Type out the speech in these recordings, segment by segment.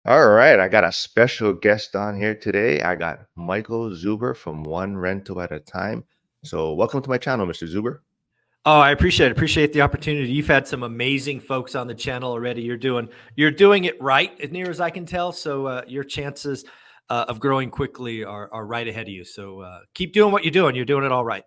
All right, I got a special guest on here today. I got Michael Zuber from One Rental at a Time. So, welcome to my channel, Mr. Zuber. Oh, I appreciate it. Appreciate the opportunity. You've had some amazing folks on the channel already. You're doing it right, as near as I can tell. So your chances of growing quickly are right ahead of you. So keep doing what you're doing. You're doing it all right.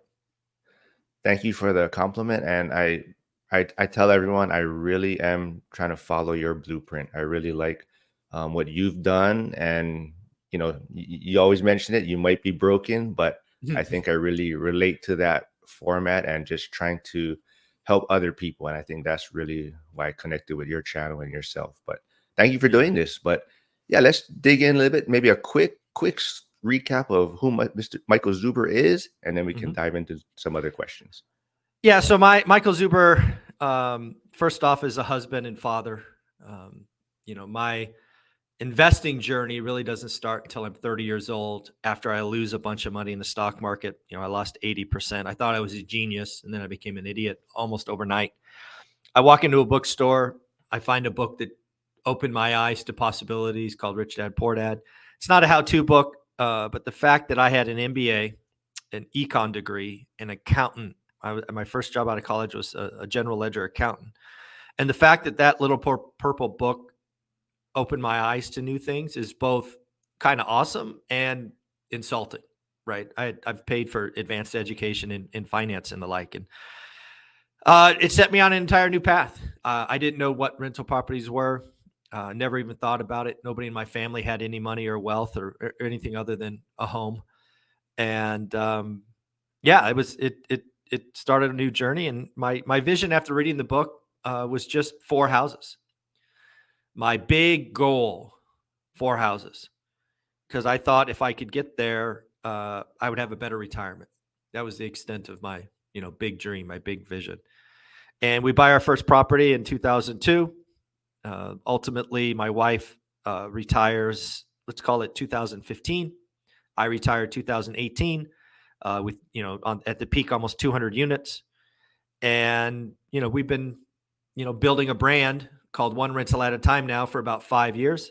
Thank you for the compliment. And I tell everyone I really am trying to follow your blueprint. I really like what you've done, and you always mention it. You might be broken, but I think I really relate to that format and just trying to help other people. And I think that's really why I connected with your channel and yourself. But thank you for Yeah. doing this. But yeah, let's dig in a little bit. Maybe a quick recap of who Mr. Michael Zuber is, and then we can Mhm. dive into some other questions. Yeah. So Michael Zuber, first off, is a husband and father. My investing journey really doesn't start until I'm 30 years old after I lose a bunch of money in the stock market. I lost 80%. I thought I was a genius, and then I became an idiot almost overnight. I walk into a bookstore, I find a book that opened my eyes to possibilities called Rich Dad Poor Dad. It's not a how-to book, but the fact that I had an MBA, an econ degree, an accountant. My first job out of college was a general ledger accountant. And the fact that that little purple book opened my eyes to new things is both kind of awesome and insulting, right? I've paid for advanced education in finance and the like, and it set me on an entire new path. I didn't know what rental properties were. Never even thought about it. Nobody in my family had any money or wealth or anything other than a home. And yeah, it started a new journey. And my vision after reading the book was just four houses. My big goal, four houses, because I thought if I could get there, I would have a better retirement. That was the extent of my big dream, my big vision. And we buy our first property in 2002. Ultimately, my wife retires. Let's call it 2015. I retired 2018 with at the peak almost 200 units, and we've been building a brand called One Rental at a Time now for about 5 years.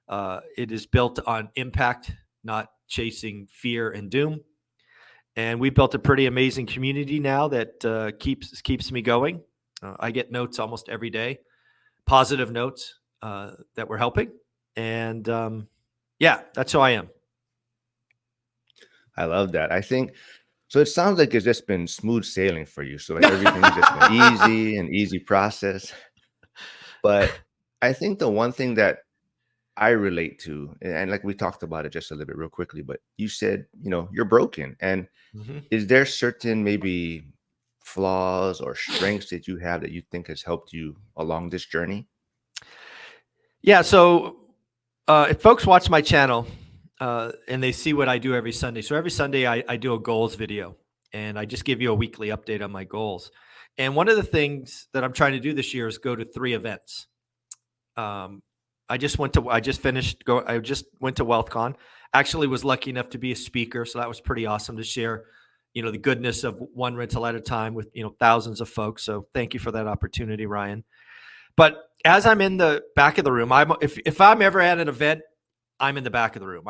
It is built on impact, not chasing fear and doom. And we built a pretty amazing community now that keeps me going. I get notes almost every day, positive notes that we're helping, and yeah, that's who I am. I love that. I think so. It sounds like it's just been smooth sailing for you. So like everything's just been easy and easy process. But I think the one thing that I relate to, and like we talked about it just a little bit real quickly, but you said, you're broken. And Mhm. is there certain maybe flaws or strengths that you have that you think has helped you along this journey? Yeah, so if folks watch my channel and they see what I do every Sunday, so every Sunday I do a goals video and I just give you a weekly update on my goals. And one of the things that I'm trying to do this year is go to 3 events. Um, I just finished go. I just went to WealthCon. Actually, was lucky enough to be a speaker, so that was pretty awesome to share, the goodness of one rental at a time with thousands of folks. So thank you for that opportunity, Ryan. But as I'm in the back of the room, if I'm ever at an event, I'm in the back of the room.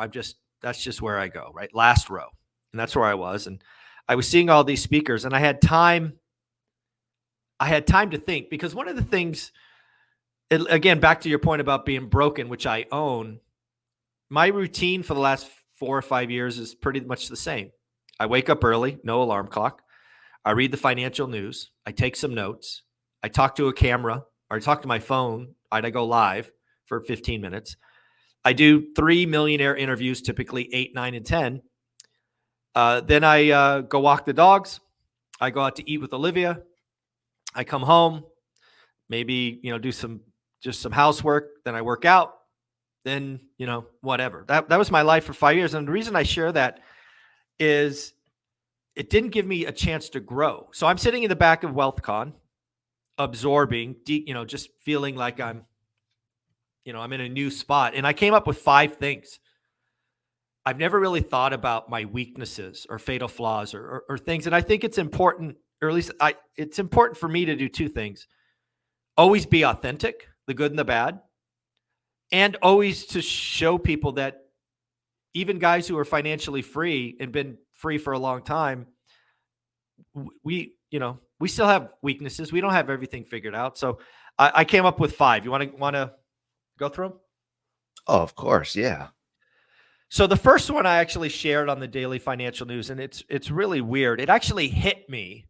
That's just where I go, right? Last row. And that's where I was. And I was seeing all these speakers and I had time to think, because one of the things, again, back to your point about being broken, which I own, my routine for the last 4 or 5 years is pretty much the same. I wake up early, no alarm clock. I read the financial news. I take some notes. I talk to a camera, or I talk to my phone. I go live for 15 minutes. I do 3 millionaire interviews, typically 8, 9, and 10. Then I go walk the dogs. I go out to eat with Olivia. I come home, maybe do some housework. Then I work out. Then whatever. That was my life for 5 years. And the reason I share that is it didn't give me a chance to grow. So I'm sitting in the back of WealthCon, absorbing, just feeling like I'm in a new spot. And I came up with 5 things. I've never really thought about my weaknesses or fatal flaws or things. And I think it's important, or at least it's important for me to do 2 things. Always be authentic, the good and the bad. and always to show people that even guys who are financially free and been free for a long time, we still have weaknesses. We don't have everything figured out. So I came up with 5. You want to go through them? Oh, of course. Yeah. So the first one I actually shared on the daily financial news, and it's really weird. It actually hit me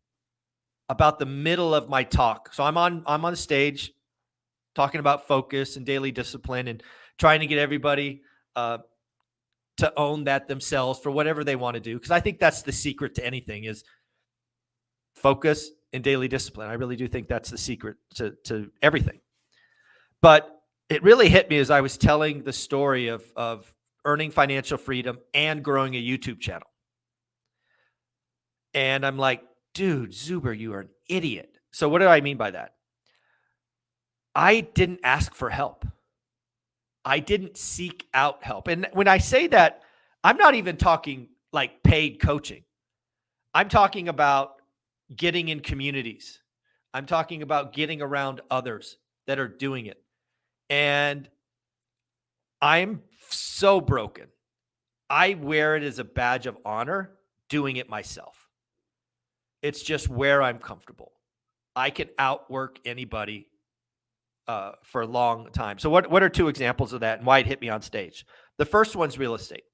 about the middle of my talk. So I'm on stage talking about focus and daily discipline and trying to get everybody uh, to own that themselves for whatever they want to do. Because I think that's the secret to anything is focus and daily discipline. I really do think that's the secret to everything. But it really hit me as I was telling the story of earning financial freedom and growing a YouTube channel. And I'm like, dude, Zuber, you are an idiot. So what do I mean by that? I didn't ask for help. I didn't seek out help. And when I say that, I'm not even talking like paid coaching. I'm talking about getting in communities. I'm talking about getting around others that are doing it. And I'm so broken. I wear it as a badge of honor doing it myself. It's just where I'm comfortable. I can outwork anybody for a long time. So what are 2 examples of that and why it hit me on stage? The first one's real estate.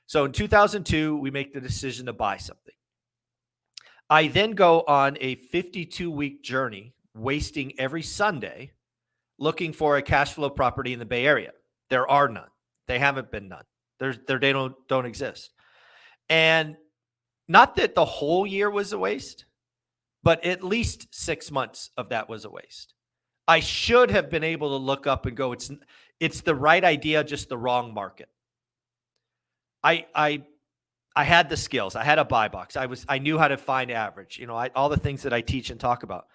So in 2002, we make the decision to buy something. I then go on a 52-week journey, wasting every Sunday looking for a cash flow property in the Bay Area. There are none. They haven't been none. They don't exist. And not that the whole year was a waste, but at least 6 months of that was a waste. I should have been able to look up and go, it's the right idea, just the wrong market. I had the skills. I had a buy box. I knew how to find average. All the things that I teach and talk about.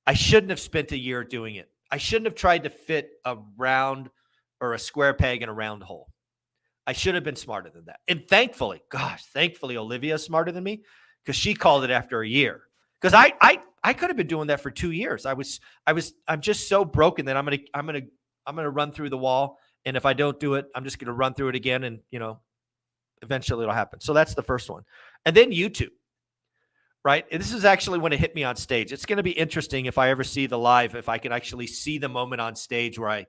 I shouldn't have spent a year doing it. I shouldn't have tried to fit a round or a square peg in a round hole. I should have been smarter than that. And thankfully, Olivia is smarter than me because she called it after a year. Because I could have been doing that for 2 years. I'm just so broken that I'm gonna run through the wall. And if I don't do it, I'm just gonna run through it again. And eventually it'll happen. So that's the first one. And then YouTube, right? And this is actually when it hit me on stage. It's going to be interesting if I ever see the live, if I can actually see the moment on stage where I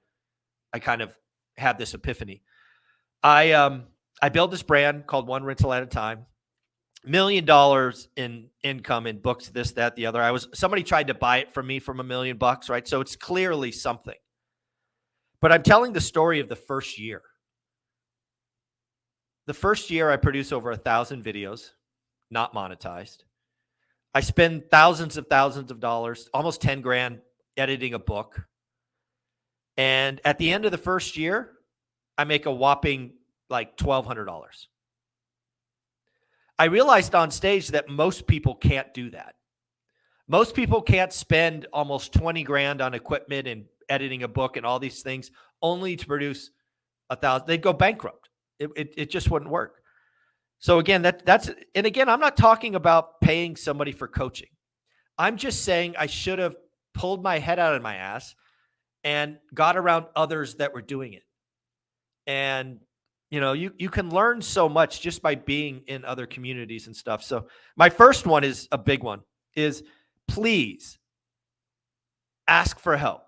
kind of have this epiphany. I built this brand called One Rental at a Time. $1 million in income in books, this, that, the other. Somebody tried to buy it from me from $1 million, right? So it's clearly something. But I'm telling the story of the first year. The first year I produced over 1,000 videos, not monetized. I spend thousands of dollars, almost 10 grand editing a book. And at the end of the first year, I make a whopping like $1,200. I realized on stage that most people can't do that. Most people can't spend almost 20 grand on equipment and editing a book and all these things only to produce 1,000. They'd go bankrupt. It just wouldn't work. So again, and again, I'm not talking about paying somebody for coaching. I'm just saying I should have pulled my head out of my ass and got around others that were doing it. And you can learn so much just by being in other communities and stuff. So my first one is a big one, is please ask for help.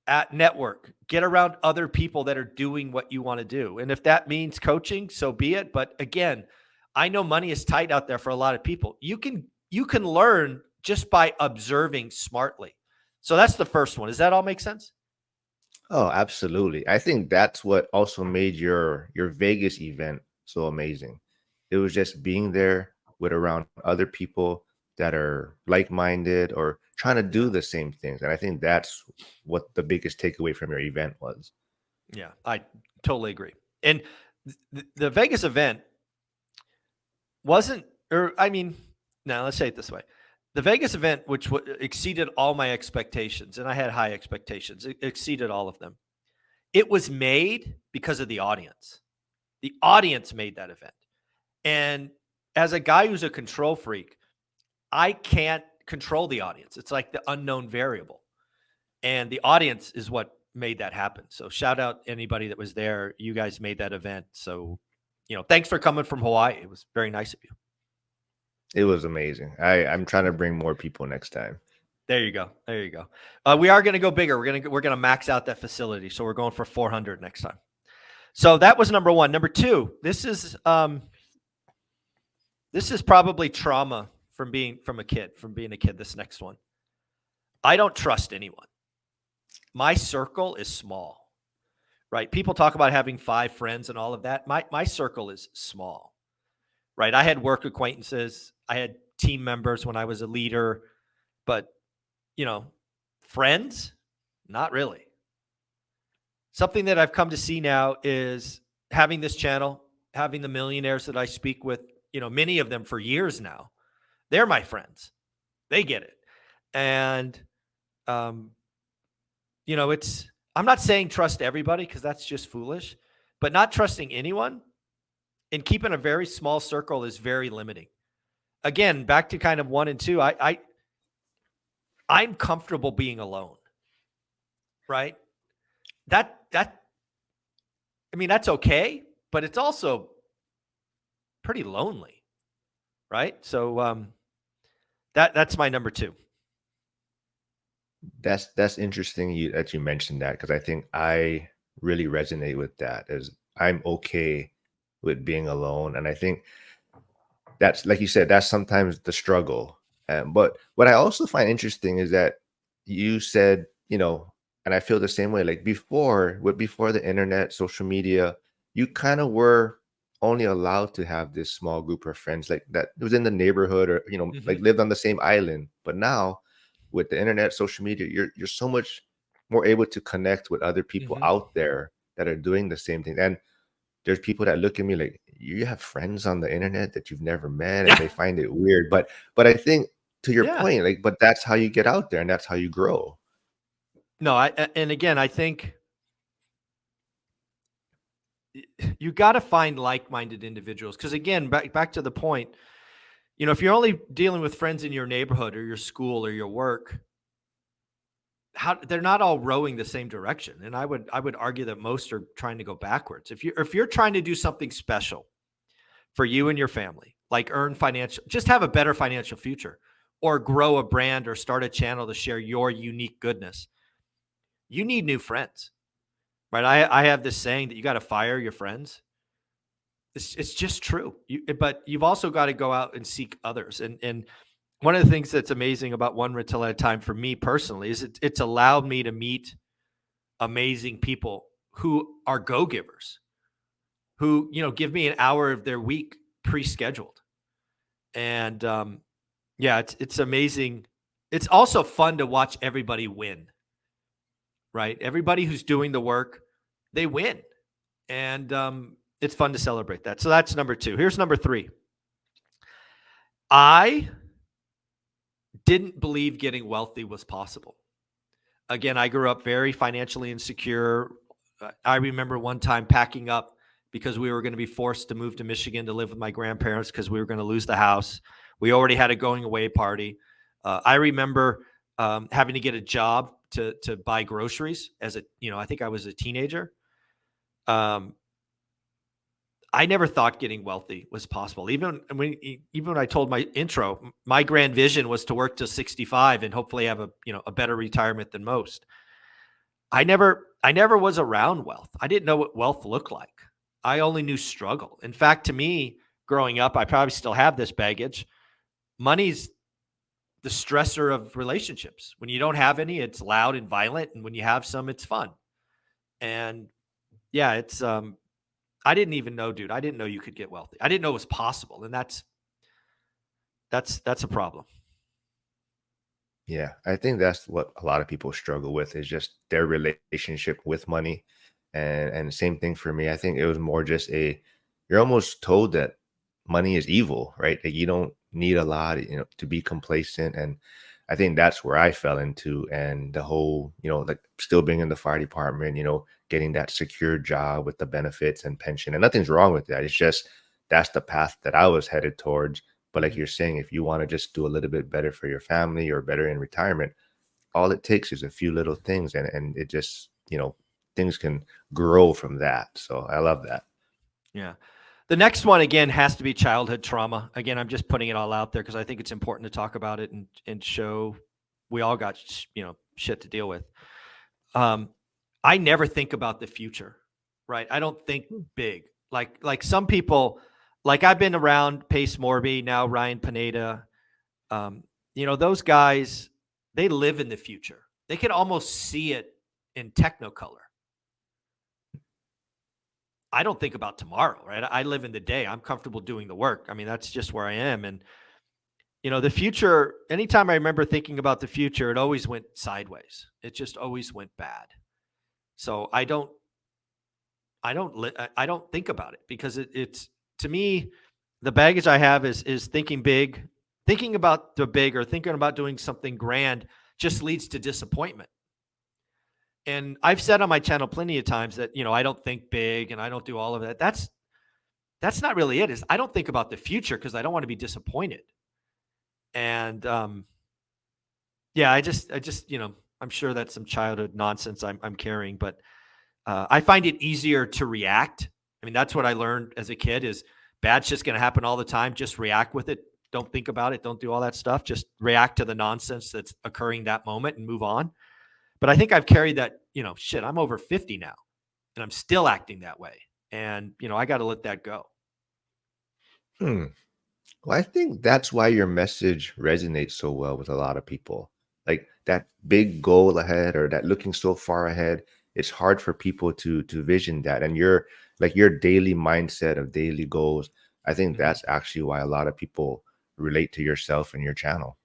At network, get around other people that are doing what you want to do. And if that means coaching, so be it. But again, I know money is tight out there for a lot of people. You can learn just by observing smartly. So that's the first one. Does that all make sense? Oh, absolutely. I think that's what also made your Vegas event so amazing. It was just being there with around other people that are like-minded or trying to do Yeah. the same things. And I think that's what the biggest takeaway from your event was. Yeah, I totally agree. And the Vegas event wasn't, or I mean, now let's say it this way. The Vegas event, which exceeded all my expectations, and I had high expectations, it exceeded all of them. It was made because of the audience. The audience made that event. And as a guy who's a control freak, I can't control the audience. It's like the unknown variable. And the audience is what made that happen. So shout out anybody that was there. You guys made that event. So, thanks for coming from Hawaii. It was very nice of you. It was amazing. I'm trying to bring more people next time. There you go. There you go. We are going to go bigger. We're gonna max out that facility. So we're going for 400 next time. So that was number one. Number two. This is probably trauma from being a kid. This next one. I don't trust anyone. My circle is small, right? People talk about having 5 friends and all of that. My circle is small, right? I had work acquaintances. I had team members when I was a leader, but you know, friends, not really. Something that I've come to see now is having this channel, having the millionaires that I speak with, many of them for years now. They're my friends. They get it. And um, it's I'm not saying trust everybody because that's just foolish, but not trusting anyone and keeping a very small circle is very limiting. Again, back to kind of 1 and 2, I'm comfortable being alone, right? That I mean, that's okay, but it's also pretty lonely, right? So that's my number 2. That's interesting that you mentioned that, because I think I really resonate with that, as I'm okay with being alone. And I think that's, like you said, that's sometimes the struggle. But what I also find interesting is that you said, and I feel the same way. Like before the internet, social media, you kind of were only allowed to have this small group of friends like that was in the neighborhood, or like Hmm. lived on the same island. But now with the internet, social media, you're so much more able to connect with other people Hmm. out there that are doing the same thing. And there's people that look at me like, you have friends on the internet that you've never met, and Yeah, they find it weird. But I think, to your yeah. point, like, but that's how you get out there and that's how you grow. No, and again, I think you got to find like-minded individuals because again, back to the point, if you're only dealing with friends in your neighborhood or your school or your work, how they're not all rowing the same direction. And I would argue that most are trying to go backwards. If you're trying to do something special for you and your family, like just have a better financial future or grow a brand or start a channel to share your unique goodness, you need new friends, right? I have this saying that you got to fire your friends. It's just true. But you've also got to go out and seek others. And one of the things that's amazing about One Rental at a Time for me personally is it's allowed me to meet amazing people who are go-givers, who give me an hour of their week pre-scheduled. And yeah, it's amazing. It's also fun to watch everybody win, right? Everybody who's doing the work, they win. And it's fun to celebrate that. So that's number 2. Here's number 3. I didn't believe getting wealthy was possible. Again, I grew up very financially insecure. I remember one time packing up because we were going to be forced to move to Michigan to live with my grandparents because we were going to lose the house. We already had a going away party. I remember having to get a job to buy groceries as I think I was a teenager. Um, I never thought getting wealthy was possible. Even when I told my intro, my grand vision was to work till 65 and hopefully have a better retirement than most. I never was around wealth. I didn't know what wealth looked like. I only knew struggle. In fact, to me, growing up, I probably still have this baggage. Money's the stressor of relationships. When you don't have any, it's loud and violent, and when you have some, it's fun. And yeah, it's I didn't even know, dude. I didn't know you could get wealthy. I didn't know it was possible, and that's a problem. Yeah, I think that's what a lot of people struggle with, is just their relationship with money. And same thing for me. I think it was more just you're almost told that money is evil, right? Like you don't need a lot, to be complacent. And I think that's where I fell into, and the whole, like still being in the fire department, getting that secure job with the benefits and pension. And nothing's wrong with that. It's just that's the path that I was headed towards. But like Mhm. you're saying, if you want to just do a little bit better for your family or better in retirement, all it takes is a few little things, and it just you know, things can grow from that. So I love that. Yeah. The next one again has to be childhood trauma. Again, I'm just putting it all out there because I think it's important to talk about it and show we all got shit to deal with. Um, I never think about the future, right? I don't think big. Like some people, like I've been around Pace Morby, now Ryan Pineda. Um, those guys, they live in the future. They can almost see it in Technicolor. I don't think about tomorrow, right? I live in the day. I'm comfortable doing the work. I mean, that's just where I am. And, the future, anytime I remember thinking about the future, it always went sideways. It just always went bad. So I don't think about it because it's to me, the baggage I have is thinking big, thinking about the big or thinking about doing something grand just leads to disappointment. And I've said on my channel plenty of times that, I don't think big and I don't do all of that. That's not really it. Is I don't think about the future because I don't want to be disappointed. And yeah, I just I'm sure that's some childhood nonsense I'm carrying, but I find it easier to react. I mean, that's what I learned as a kid: is bad shit's going to happen all the time. Just react with it. Don't think about it. Don't do all that stuff. Just react to the nonsense that's occurring that moment and move on. But I think I've carried that. Shit. I'm over 50 now, and I'm still acting that way. And I got to let that go. Hmm. Well, I think that's why your message resonates so well with a lot of people. Like that big goal ahead or that looking so far ahead, it's hard for people to vision that. And your daily mindset of daily goals, I think Mhm. that's actually why a lot of people relate to yourself and your channel.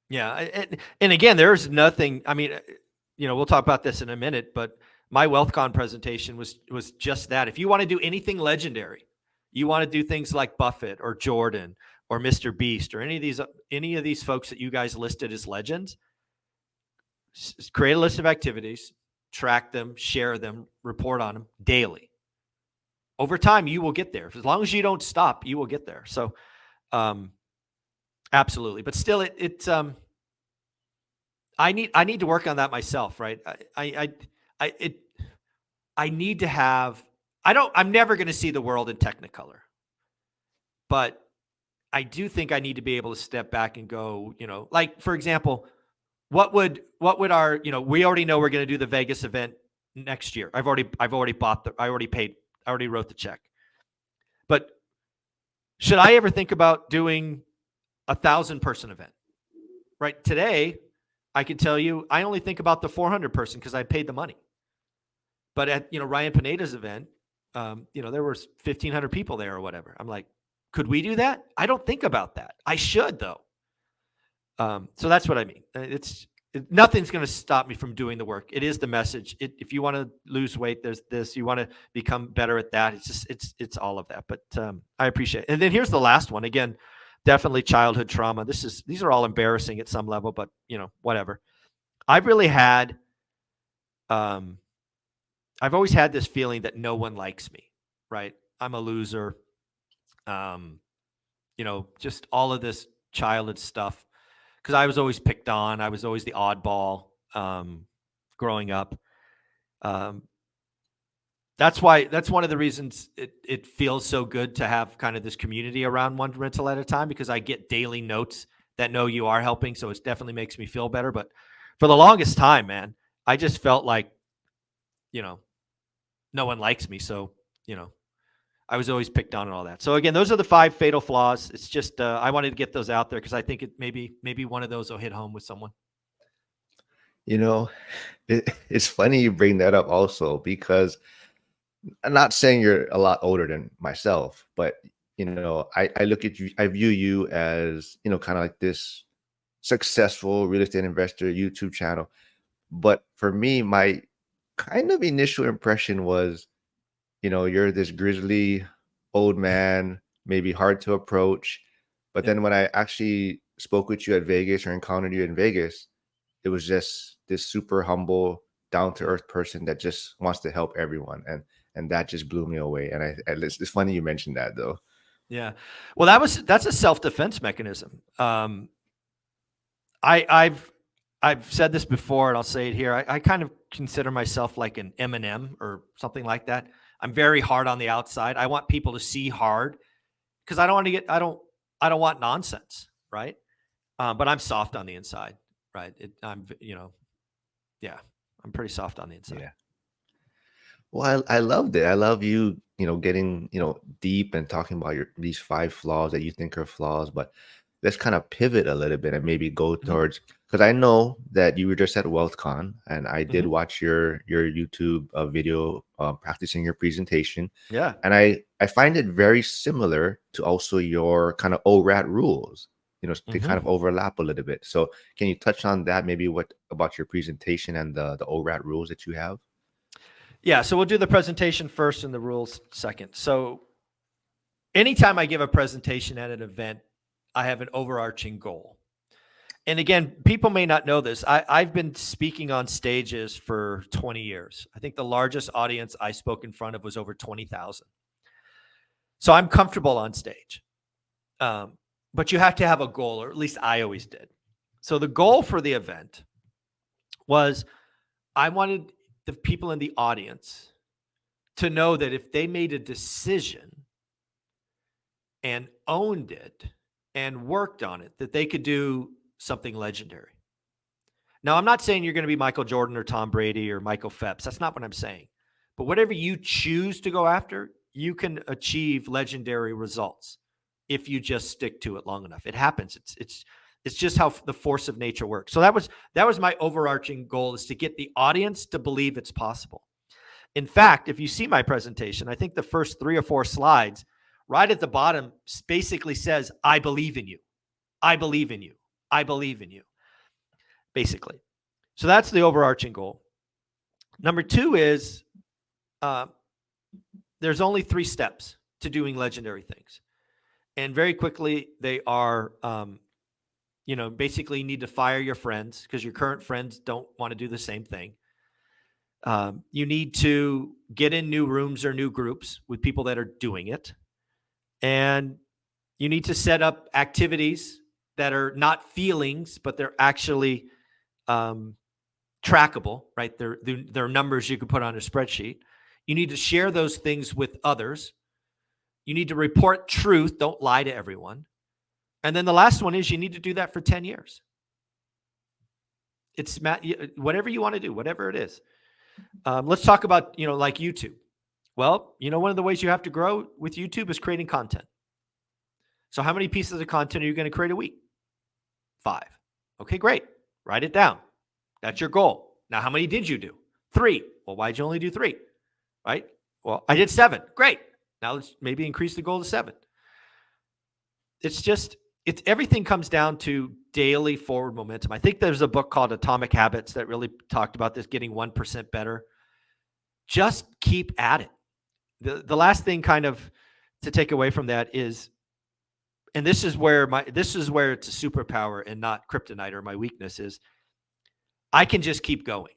Yeah, and again, there's nothing. I mean, we'll talk about this in a minute, but my WealthCon presentation was just that. If you want to do anything legendary, you want to do things like Buffett or Jordan or Mr. Beast or any of these folks that you guys listed as legends, create a list of activities, track them, share them, report on them daily. Over time, you will get there. As long as you don't stop, you will get there. So, um, absolutely. But still, I need to work on that myself, right? I it I need to have. I'm never going to see the world in Technicolor, but I do think I need to be able to step back and go, like for example, what would our, we already know we're going to do the Vegas event next year. I've already I already paid, I already wrote the check. But should I ever think about doing 1,000-person event? Right today, I can tell you, I only think about the 400-person because I paid the money. But at Ryan Pineda's event, there was 1,500 people there or whatever. I'm like, could we do that? I don't think about that. I should though. So that's what I mean. Nothing's going to stop me from doing the work. It is the message. If you want to lose weight, there's this. You want to become better at that. It's just it's all of that. But I appreciate it. And then here's the last one. Again, definitely childhood trauma. These are all embarrassing at some level, but whatever. I've really had um, I've always had this feeling that no one likes me, right? I'm a loser. Um, just all of this childhood stuff because I was always picked on. I was always the oddball growing up. Um, that's one of the reasons it feels so good to have kind of this community around one rental at a time because I get daily notes that know you are helping. So it definitely makes me feel better. But for the longest time, man, I just felt like, you know, no one likes me. So, I was always picked on and all that. So again, those are the 5 fatal flaws. It's just I wanted to get those out there because I think maybe one of those will hit home with someone. You know, it's funny you bring that up also because I'm not saying you're a lot older than myself, but I look at you, I view you as, kind of like this successful real estate investor YouTube channel. But for me, my kind of initial impression was, you're this grizzly old man, maybe hard to approach. But Yep. then when I actually spoke with you at Vegas or encountered you in Vegas, it was just this super humble, down to Yeah. earth person that just wants to help everyone, and that just blew me away. And it's funny you mentioned that though. Yeah. Well, that's a self defense mechanism. I've I've said this before and I'll say it here. I kind of consider myself like an M&M or something like that. I'm very hard on the outside. I want people to see hard because I don't want to get, I don't want nonsense. Right. But I'm soft on the inside. Right. Yeah, I'm pretty soft on the inside. Yeah. Well, I loved it. I love you, getting, deep and talking about your these 5 flaws that you think are flaws, but let's kind of pivot a little bit and maybe go Hmm. towards because I know that you were just at WealthCon and I did Hmm. watch your YouTube video practicing your presentation, Yeah. and I find it very similar to also your kind of ORAT rules. They kind of Hmm. overlap a little bit. So can you touch on that? Maybe what about your presentation and the ORAT rules that you have? Yeah. So we'll do the presentation first and the rules second. So anytime I give a presentation at an event, I have an overarching goal. And again, people may not know this. I've been speaking on stages for 20 years. I think the largest audience I spoke in front of was over 20,000. So I'm comfortable on stage. Um, but you have to have a goal, or at least I always did. So the goal for the event was I wanted the people in the audience to know that if they made a decision and owned it and worked on it, that they could do something legendary. Now, I'm not saying you're going to be Michael Jordan or Tom Brady or Michael Phelps. That's not what I'm saying. But whatever you choose to go after, you can achieve legendary results if you just stick to it long enough. It happens. It's just how the force of nature works. So that was my overarching goal, is to get the audience to believe it's possible. In fact, if you see my presentation, I think the first 3 or 4 slides, right at the bottom, basically says, "I believe in you. I believe in you. I believe in you." Basically. So that's the overarching goal. Number two is uh, there's only 3 steps to doing legendary things. And very quickly, they are, basically you need to fire your friends because your current friends don't want to do the same thing. You need to get in new rooms or new groups with people that are doing it. And you need to set up activities that are not feelings, but they're actually um, trackable, right? They're numbers you can put on a spreadsheet. You need to share those things with others. You need to report truth. Don't lie to everyone. And then the last one is you need to do that for 10 years. It's whatever you want to do, whatever it is. Let's talk about, like YouTube. Well, one of the ways you have to grow with YouTube is creating content. So how many pieces of content are you going to create a week? 5. Okay, great. Write it down. That's your goal. Now, how many did you do? 3. Well, why'd you only do 3? Right? Well, I did 7. Great. Now let's maybe increase the goal to 7. It's everything comes down to daily forward momentum. I think there's a book called Atomic Habits that really talked about this, getting 1% better. Just keep at it. The last thing kind of to take away from that is, and this is where it's a superpower and not kryptonite, or my weakness is, I can just keep going.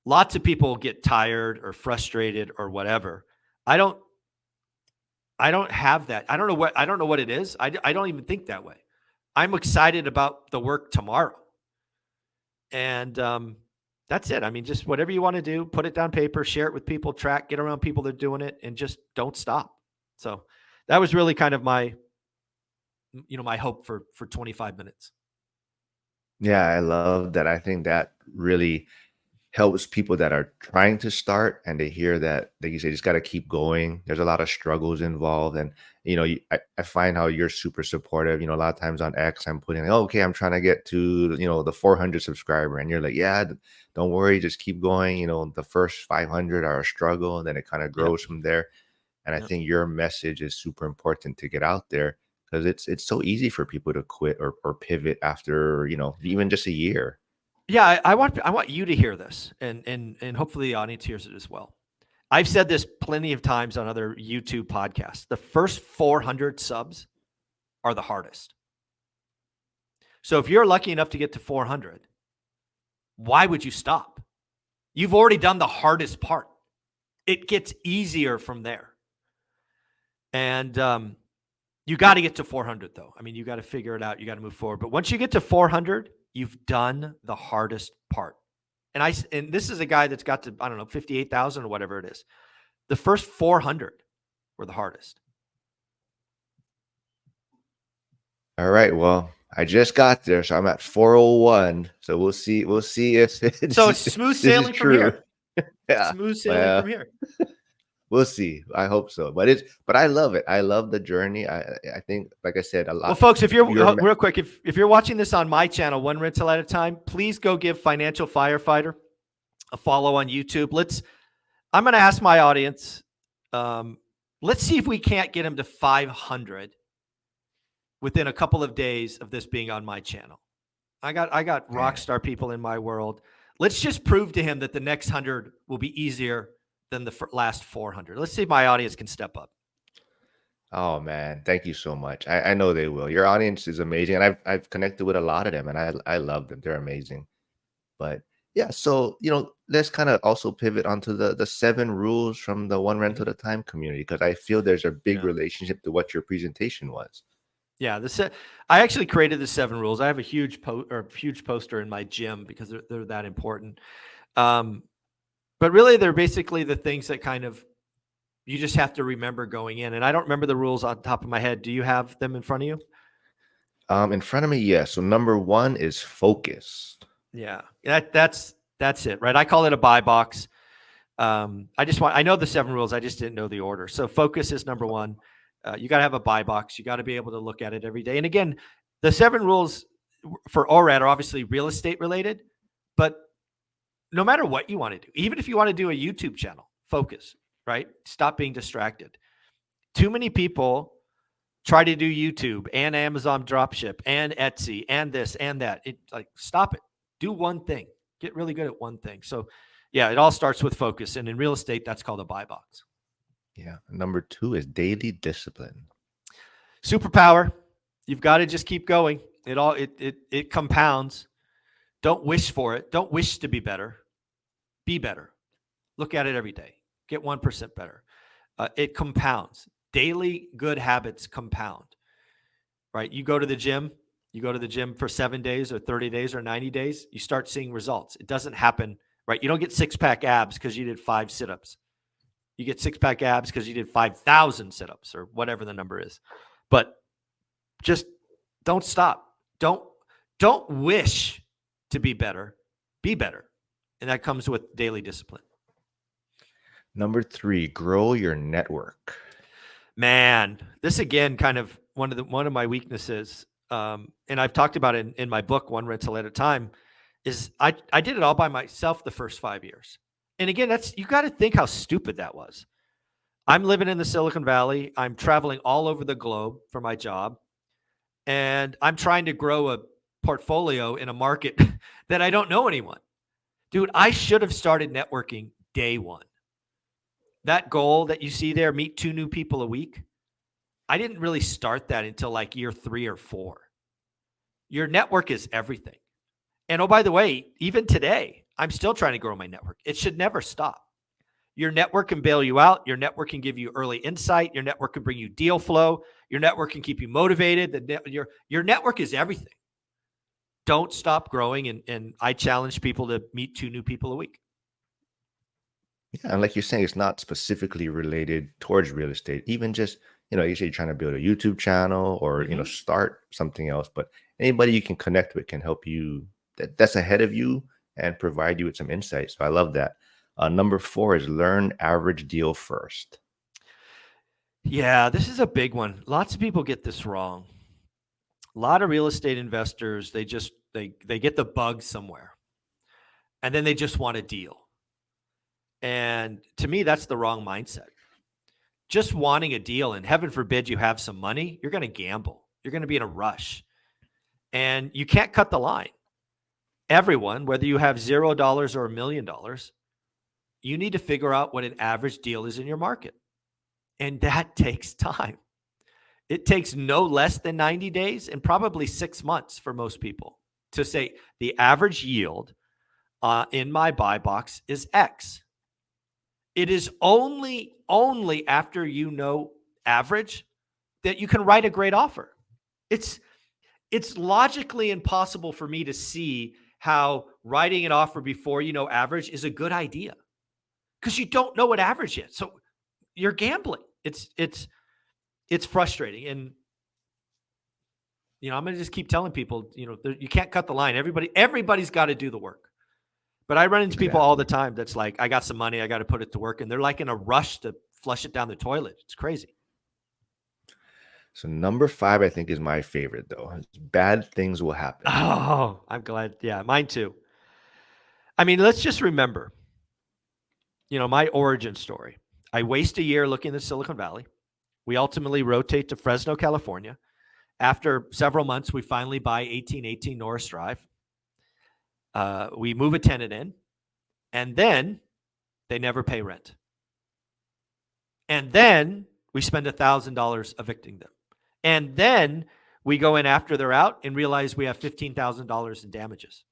Lots of people get tired or frustrated or whatever. I don't I don't have that. I don't know what it is. I don't even think that way. I'm excited about the work tomorrow. And that's it. I mean, just whatever you want to do, put it down paper, share it with people, get around people that are doing it, and just don't stop. So that was really kind of my hope for 25 minutes. Yeah, I love that. I think that really helps people that are trying to start and they hear that, like you say, just got to keep going. There's a lot of struggles involved. And, I find how you're super supportive. A lot of times on X, I'm putting, oh, okay, I'm trying to get to, the 400 subscriber. And you're like, yeah, don't worry, just keep going. The first 500 are a struggle and then it kind of Yep. grows from there. And I Yep. think your message is super important to get out there because it's so easy for people to quit or pivot after, even just a year. Yeah, I want you to hear this, and hopefully the audience hears it as well. I've said this plenty of times on other YouTube podcasts. The first 400 subs are the hardest. So if you're lucky enough to get to 400, why would you stop? You've already done the hardest part. It gets easier from there. And you got to get to 400, though. I mean, you got to figure it out. You got to move forward. But once you get to 400, you've done the hardest part. And this is a guy that's got to, I don't know, 58,000 or whatever it is. The first 400 were the hardest. All right. Well, I just got there, so I'm at 401. So we'll see. We'll see if So it's smooth this is sailing from true. here. Yeah. Smooth sailing Well, from here. we'll see. I hope so. But I love it. I love the journey. I think, like I said, a Well, lot. folks, if you're Your real quick, if you're watching this on my channel, One Rental at a Time, please go give Financial Firefighter a follow on YouTube. I'm going to ask my audience. Let's see if we can't get him to 500 within a couple of days of this being on my channel. I got rock man. star people in my world. Let's just prove to him that the next 100 will be easier than the last 400. Let's see if my audience can step up. Oh man, thank you so much. I know they will. Your audience is amazing, and I've connected with a lot of them, and I love them. They're amazing. But yeah, so let's kind of also pivot onto the 7 rules from the One Rental Mhm. at a Time community, because I feel there's a big Yeah. relationship to what your presentation was. Yeah, I actually created the 7 rules. I have a huge poster in my gym because they're that important. Um, but really, they're basically the things that kind of you just have to remember going in. And I don't remember the rules on top of my head. Do you have them in front of you? In front of me, yes. So number 1 is focus. Yeah, that's it, right? I call it a buy box. I know the 7 rules. I just didn't know the order. So focus is number one. You got to have a buy box. You got to be able to look at it every day. And again, the 7 rules for ORAD are obviously real estate related, but no matter what you want to do, even if you want to do a YouTube channel, focus, right? Stop being distracted. Too many people try to do YouTube and Amazon dropship and Etsy and this and that. Stop it. Do one thing. Get really good at one thing. So yeah, it all starts with focus. And in real estate, that's called a buy box. Yeah. Number 2 is daily discipline. Superpower. You've got to just keep going. It compounds. Don't wish for it. Don't wish to be better. Be better. Look at it every day. Get 1% better. It compounds. Daily good habits compound. Right? You go to the gym. You go to the gym for 7 days or 30 days or 90 days. You start seeing results. It doesn't happen. Right? You don't get 6-pack abs because you did 5 sit-ups. You get 6-pack abs because you did 5,000 sit-ups or whatever the number is. But just don't stop. Don't wish to be better. Be better. And that comes with daily discipline. Number 3, grow your network. Man, this again kind of one of my weaknesses. And I've talked about it in my book, One Rental at a Time, is I did it all by myself the first 5 years. And again, you got to think how stupid that was. I'm living in the Silicon Valley. I'm traveling all over the globe for my job. And I'm trying to grow a portfolio in a market that I don't know anyone. Dude, I should have started networking day one. That goal that you see there, meet 2 new people a week, I didn't really start that until like year 3 or 4. Your network is everything. And oh, by the way, even today, I'm still trying to grow my network. It should never stop. Your network can bail you out. Your network can give you early insight. Your network can bring you deal flow. Your network can keep you motivated. Your network is everything. Don't stop growing. And I challenge people to meet 2 new people a week. Yeah, and like you're saying, it's not specifically related towards real estate. Even just, you say you're trying to build a YouTube channel or, Mm-hmm. start something else, but anybody you can connect with can help you that's ahead of you and provide you with some insight. So I love that. Number 4 is learn average deal first. Yeah, this is a big one. Lots of people get this wrong. A lot of real estate investors, they get the bug somewhere and then they just want a deal. And to me, that's the wrong mindset. Just wanting a deal, and heaven forbid you have some money, you're going to gamble. You're going to be in a rush. And you can't cut the line. Everyone, whether you have $0 or $1 million, you need to figure out what an average deal is in your market. And that takes time. It takes no less than 90 days and probably 6 months for most people to say the average yield in my buy box is X. It is only after you know average that you can write a great offer. It's It's logically impossible for me to see how writing an offer before you know average is a good idea because you don't know what average is. So you're gambling. It's frustrating. And I'm going to just keep telling people, you can't cut the line. Everybody's got to do the work. But I run into people all the Exactly. time that's like, I got some money, I got to put it to work. And they're like in a rush to flush it down the toilet. It's crazy. So number 5, I think, is my favorite though. Bad things will happen. Oh, I'm glad. Yeah, mine too. I mean, let's just remember, my origin story. I waste a year looking at Silicon Valley. We ultimately rotate to Fresno, California. After several months, we finally buy 1818 Norris Drive. We move a tenant in, and then they never pay rent. And then we spend $1,000 evicting them. And then we go in after they're out and realize we have $15,000 in damages.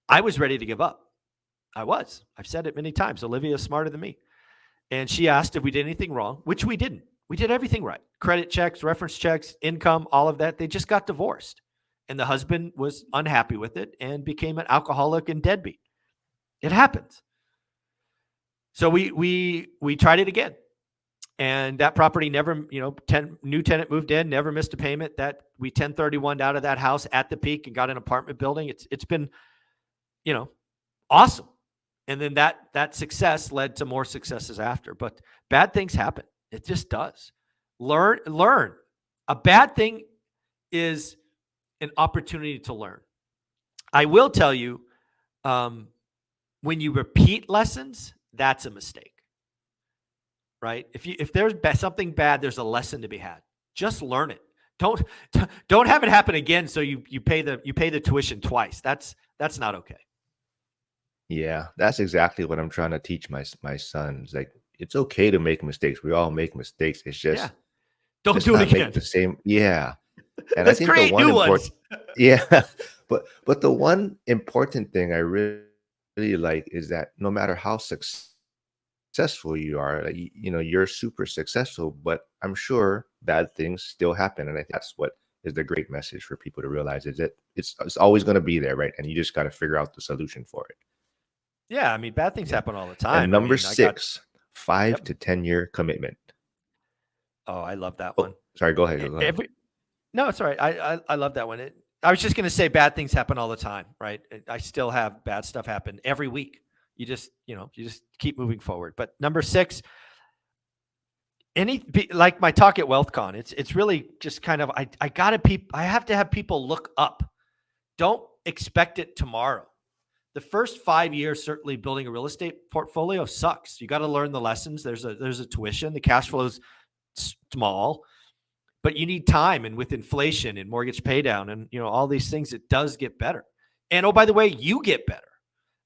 I was ready to give up. I've said it many times. Olivia is smarter than me. And she asked if we did anything wrong, which we didn't. We did everything right. Credit checks, reference checks, income, all of that. They just got divorced. And the husband was unhappy with it and became an alcoholic and deadbeat. It happens. So we tried it again. And that property never, new tenant moved in, never missed a payment. That we 1031'd out of that house at the peak and got an apartment building. It's been, awesome. And then that success led to more successes after. But bad things happen. It just does. Learn. A bad thing is an opportunity to learn. I will tell you, when you repeat lessons, that's a mistake. Right? If there's something bad, there's a lesson to be had. Just learn it. Don't have it happen again. So you pay the tuition twice. That's not okay. Yeah, that's exactly what I'm trying to teach my sons. Like, it's okay to make mistakes. We all make mistakes. It's Yeah. just Don't let's do it not make again. the same. Yeah, and I Let's think the create one new important, ones. yeah, but the one important thing I really like is that no matter how successful you are, like, you're super successful, but I'm sure bad things still happen, and I think that's what is the great message for people to realize is that it's always going to be there, right? And you just got to figure out the solution for it. Yeah, I mean, bad things Yeah. happen all the And time. I number mean, I got 6, 5 yep. to 10-year commitment. Oh, I love that one. Oh, sorry, go ahead, go ahead. Every No, it's all right. I love that one. I was just going to say bad things happen all the time, right? I still have bad stuff happen every week. You just keep moving forward. But number 6, like my talk at WealthCon, it's really just kind of I have to have people look up. Don't expect it tomorrow. The first 5 years, certainly building a real estate portfolio sucks. You got to learn the lessons. There's a tuition. The cash flow's small, but you need time. And with inflation and mortgage pay down and all these things, it does get better. And oh, by the way, you get better.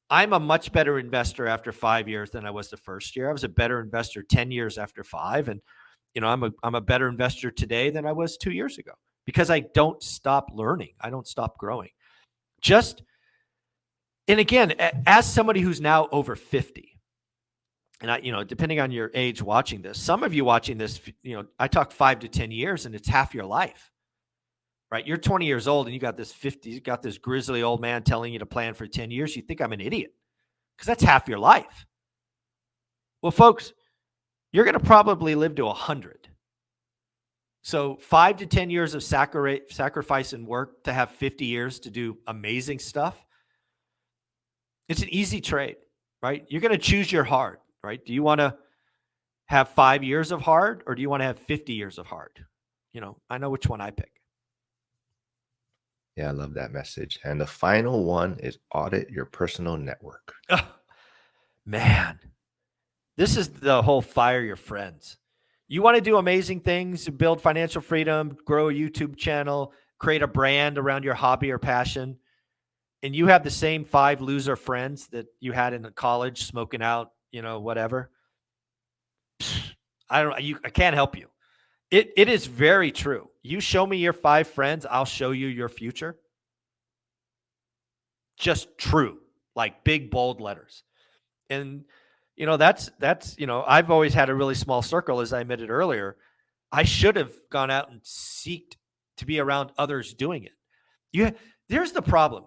I'm a much better investor after 5 years than I was the first year. I was a better investor 10 years after 5. And I'm a better investor today than I was 2 years ago because I don't stop learning. I don't stop growing. And again, as somebody who's now over 50, and depending on your age watching this, some of you watching this, I talk 5 to 10 years and it's half your life, right? You're 20 years old and you got this grizzly old man telling you to plan for 10 years. You think I'm an idiot because that's half your life. Well, folks, you're going to probably live to 100. So 5 to 10 years of sacrifice and work to have 50 years to do amazing stuff. It's an easy trade, right? You're going to choose your hard, right? Do you want to have 5 years of hard or do you want to have 50 years of hard? I know which one I pick. Yeah, I love that message. And the final one is audit your personal network. Ugh, man, this is the whole fire your friends. You want to do amazing things, build financial freedom, grow a YouTube channel, create a brand around your hobby or passion, and you have the same 5 loser friends that you had in college smoking out, whatever. I can't help you. It is very true. You show me your 5 friends, I'll show you your future. Just true, like big bold letters. And that's I've always had a really small circle, as I admitted earlier. I should have gone out and seeked to be around others doing it. You Here's the problem,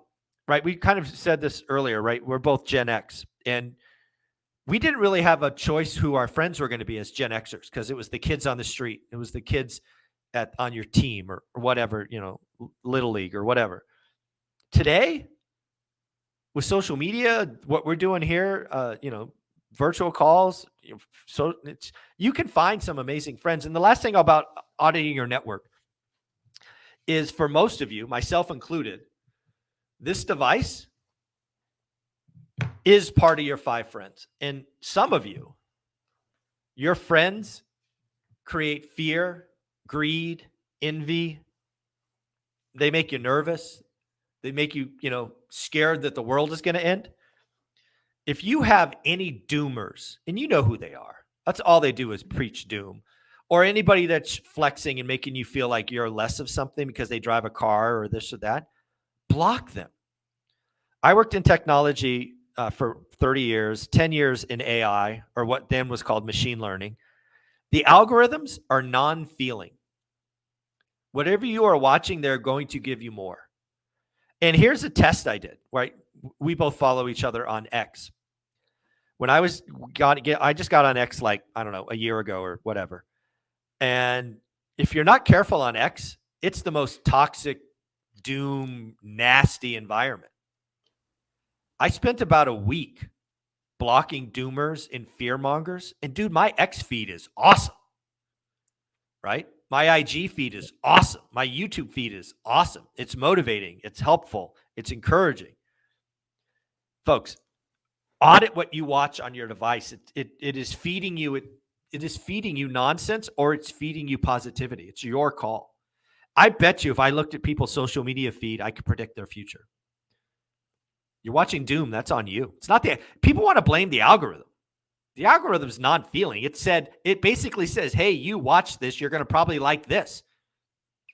right? We kind of said this earlier, right? We're both Gen X, and we didn't really have a choice who our friends were going to be as Gen Xers because it was the kids on the street, it was the kids on your team or whatever, little league or whatever. Today, with social media, what we're doing here, virtual calls, so you can find some amazing friends. And the last thing about auditing your network is, for most of you, myself included, this device is part of your 5 friends. And some of you, your friends create fear, greed, envy. They make you nervous. They make you, scared that the world is going to end. If you have any doomers, and you know who they are, that's all they do is preach doom, or anybody that's flexing and making you feel like you're less of something because they drive a car or this or that, block them. I worked in technology for 30 years, 10 years in AI, or what then was called machine learning. The algorithms are non-feeling. Whatever you are watching, they're going to give you more. And here's a test I did, right? We both follow each other on X. When I just got on X, like, I don't know, a year ago or whatever. And if you're not careful on X, it's the most toxic, doom, nasty environment. I spent about a week blocking doomers and fearmongers. And dude, my X feed is awesome, right? My IG feed is awesome. My YouTube feed is awesome. It's motivating. It's helpful. It's encouraging. Folks, audit what you watch on your device. It is feeding you. It is feeding you nonsense, or it's feeding you positivity. It's your call. I bet you if I looked at people's social media feed, I could predict their future. You're watching doom. That's on you. It's not people want to blame the algorithm. The algorithm's non-feeling. It basically says, hey, you watch this, you're going to probably like this.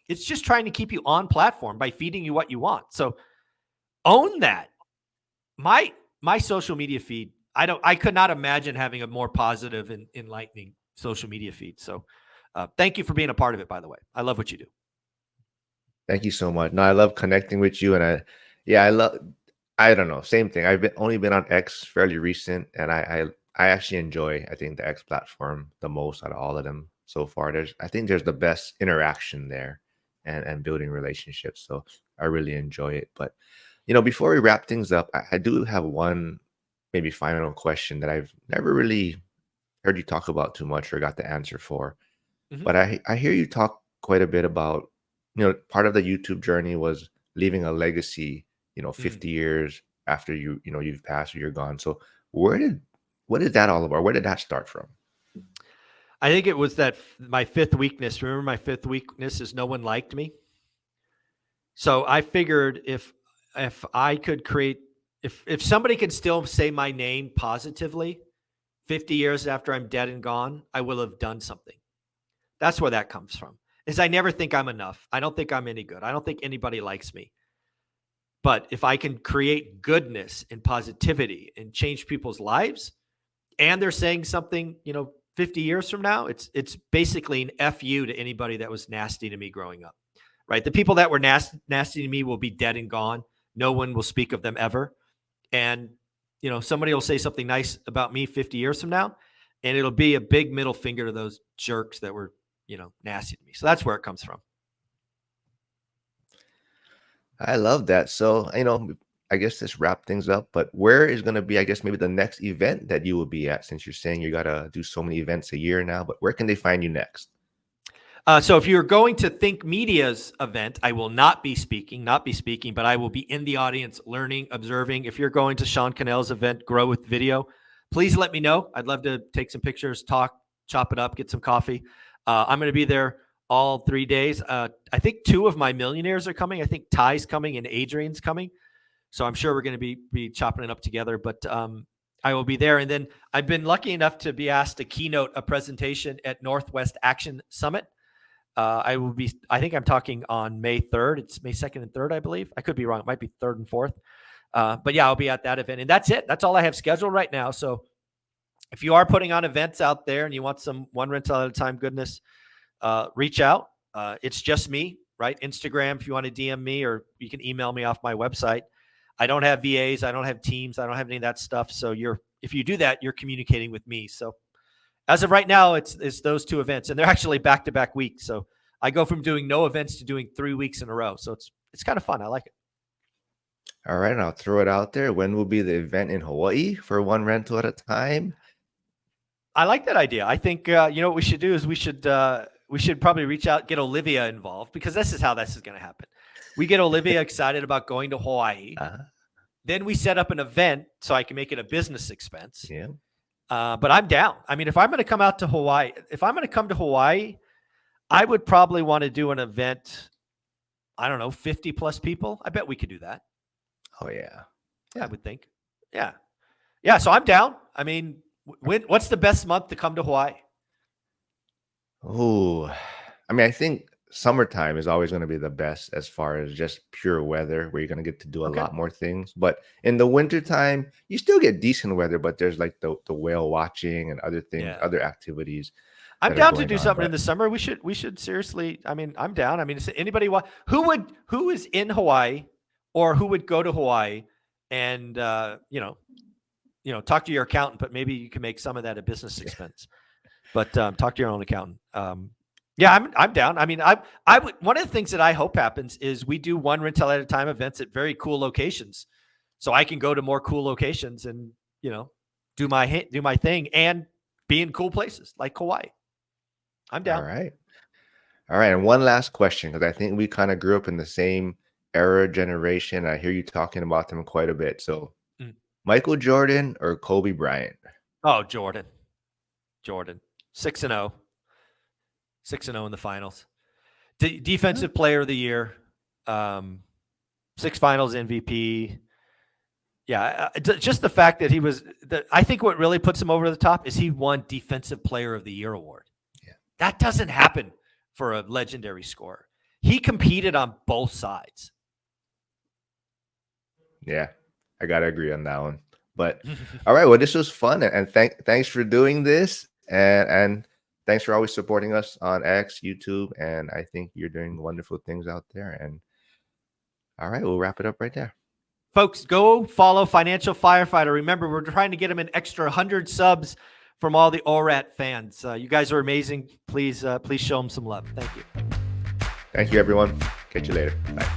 It's just trying to keep you on platform by feeding you what you want. So own that. My social media feed, I could not imagine having a more positive and enlightening social media feed. So thank you for being a part of it, by the way. I love what you do. Thank you so much. No, I love connecting with you, and I don't know, same thing. I've only been on X fairly recent, and I actually enjoy, I think, the X platform the most out of all of them so far. I think there's the best interaction there, and building relationships. So I really enjoy it. But before we wrap things up, I do have one maybe final question that I've never really heard you talk about too much or got the answer for. Mm-hmm. But I hear you talk quite a bit about, part of the YouTube journey was leaving a legacy, 50 years after you've passed or you're gone. So what is that all about? Where did that start from? I think it was that my fifth weakness. Remember, my fifth weakness is no one liked me. So I figured if I could create, if somebody could still say my name positively 50 years after I'm dead and gone, I will have done something. That's where that comes from. Is I never think I'm enough. I don't think I'm any good. I don't think anybody likes me. But if I can create goodness and positivity and change people's lives, and they're saying something, 50 years from now, it's basically an FU to anybody that was nasty to me growing up, right? The people that were nasty to me will be dead and gone. No one will speak of them ever. And, somebody will say something nice about me 50 years from now, and it'll be a big middle finger to those jerks that were, nasty to me. So that's where it comes from. I love that. So, I guess this wrap things up, but where is going to be, I guess, maybe the next event that you will be at, since you're saying you got to do so many events a year now, but where can they find you next? So if you're going to Think Media's event, I will not be speaking, but I will be in the audience learning, observing. If you're going to Sean Cannell's event, Grow with Video, please let me know. I'd love to take some pictures, talk, chop it up, get some coffee. I'm going to be there all 3 days. I think 2 of my millionaires are coming. I think Ty's coming and Adrian's coming. So I'm sure we're going to be chopping it up together, but I will be there. And then I've been lucky enough to be asked to keynote a presentation at Northwest Action Summit. I think I'm talking on May 3rd. It's May 2nd and 3rd, I believe. I could be wrong. It might be 3rd and 4th. But yeah, I'll be at that event. And that's it. That's all I have scheduled right now. So if you are putting on events out there and you want some one rental at a time goodness, reach out. It's just me. right? Instagram, if you want to DM me, or you can email me off my website. I don't have VAs. I don't have teams. I don't have any of that stuff. So if you do that, you're communicating with me. So as of right now, it's those two events, and they're actually back-to-back weeks. So I go from doing no events to doing 3 weeks in a row. So it's kind of fun. I like it. All right, I'll throw it out there. When will be the event in Hawaii for one rental at a time? I like that idea. I think what we should do is we should probably reach out, get Olivia involved, because this is how this is going to happen. We get Olivia excited about going to Hawaii. Then we set up an event so I can make it a business expense. Yeah. But I'm down. I mean, if I'm going to come out to Hawaii, I would probably want to do an event. I don't know, 50 plus people. I bet we could do that. Oh yeah. I would think. Yeah. Yeah. So I'm down. I mean, what's the best month to come to Hawaii? Oh, I mean, I think summertime is always going to be the best as far as just pure weather, where you're going to get to do a lot more things. But in the wintertime, you still get decent weather, but there's like the whale watching and other things, other activities. I'm down to do something in the summer. We should seriously. I mean, I'm down. I mean, is anybody who is in Hawaii, or who would go to Hawaii and talk to your accountant, but maybe you can make some of that a business expense. But talk to your own accountant. Yeah, I'm down. I mean, I would. One of the things that I hope happens is we do one rental at a time events at very cool locations, so I can go to more cool locations and do my thing and be in cool places like Hawaii. I'm down. All right. And one last question, because I think we kind of grew up in the same era, generation. I hear you talking about them quite a bit. So, Michael Jordan or Kobe Bryant? Oh, Jordan. 6-0. 6-0 in the finals. Defensive player of the year. 6 finals MVP. Yeah, just the fact that he was. I think what really puts him over the top is he won Defensive Player of the Year award. Yeah, that doesn't happen for a legendary scorer. He competed on both sides. Yeah, I gotta agree on that one. But all right, well, this was fun, and thanks for doing this, and thanks for always supporting us on X, YouTube, and I think you're doing wonderful things out there. And all right, we'll wrap it up right there. Folks, go follow Financial Firefighter. Remember, we're trying to get him an extra 100 subs from all the ORAT fans. You guys are amazing. Please show them some love. Thank you. Thank you, everyone. Catch you later. Bye.